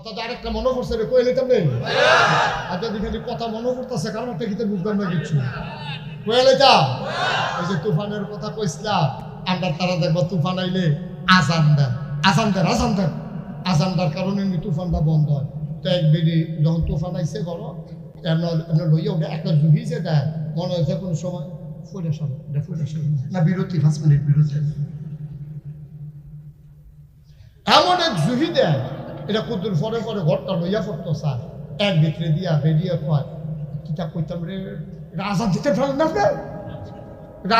কথা তো আরেকটা মনে করছে রে, কইলে তেমনি আর যদি খালি কথা মনে করতেছে, কারণ একটা কিতে বুঝলাম না কিছু। কইলে তা ওই যে তুফানের কথা কইছিলাম, আমরা তারা দেখবো তুফান আইলে আজান দেন, আজান দেন, আজান দেন, আজান দেওয়ার কারণে তুফানটা বন্ধ হয়। তো এক বেরি যখন তুফান আইসে করো এমন লইয়া ওটা একটা জুহিছে দেয়, মনে হয়েছে কোনো সময় ফুটে সামনে না বিরতি, 5 মিনিট বিরতি, এমন এক জুহি দেয়, এটা কুদ্দুর পরে পরে ঘরটা লইয়া পড়তো স্যার, এক ভিতরে দিয়া বেরিয়ে কয় কিতা কইতাম রে, আজান দিতে পারেন না আপনার,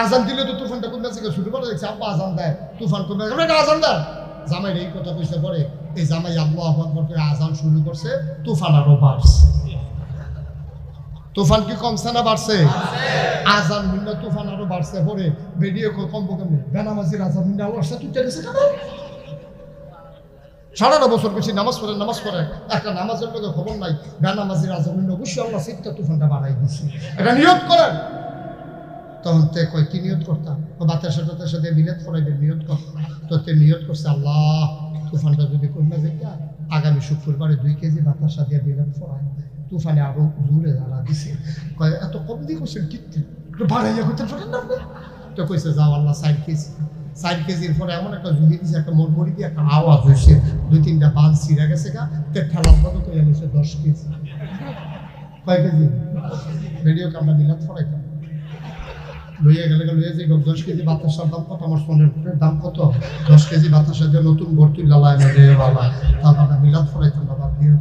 আজান দিলে তো তুফানটা কমে আছে, শুরু করে দেখছে আব্বা আজান দেয়, তুফান কমে আজান দেয়। জামাই এই কথা কইছে পরে, এই জামাই আল্লাহু আকবার করে আজান শুরু করছে, তুফান আরো বাড়ছে। তুফান কি কমছে না বাড়ছে? আজান মিন্না তুফান আরো বাড়ছে। পরে বেরিয়ে কমবো কেমনি, বেনামাজির আজান মিন্না আল্লাহর সাথে তুই গেছে কেন? 18 বছর বেশি নামাজ পড়ে একটা নামাজের মধ্যে খবর নাই, বেনামাজির আজান মিন্না অবশ্যই আল্লাহ সিটটা তুফানটা বাড়াই দিচ্ছে, এটা নিয়ত করেন। তখন তে কয় কি নিয়ত করতাম, বাতাসের সাথে মিলাদ ফরাইবেন, নিয়ত কর। তো তে নিয়ত করছে আল্লাহ তুফানটা যদি কমে যেটা আগামী শুক্রবারে 2 কেজি বাতাসা দিয়ে মিলাদ ফরাই, তুফানে আরো জোরে জ্বালা দিছে। কয় এত কম দিয়ে করছেন কি বাড়াইয়া করতে পারেন না? তো কইছে যাও আল্লাহ 4 কেজির পরে এমন একটা জুড়ি দিছে, একটা মরমরি দিয়ে একটা আওয়াজ হয়েছে, 2-3টা বান ছিঁড়া গেছে গা, তে ঠেলার মতো কইয়া গেছে 10 কেজি। কয় কেজি? ভিডিও আমরা মিলাদ ফরাইতাম, লইয়া গেলে লইয়া যে 10 কেজি বাতাসার দাম কত, আমার ফোনের দাম কত, 10 কেজি বাতাসা দিয়ে নতুন ভর্তি লালায় না রে বাবা, তা আমরা মিলাদ ফরাইতাম বাবা দিয়ে।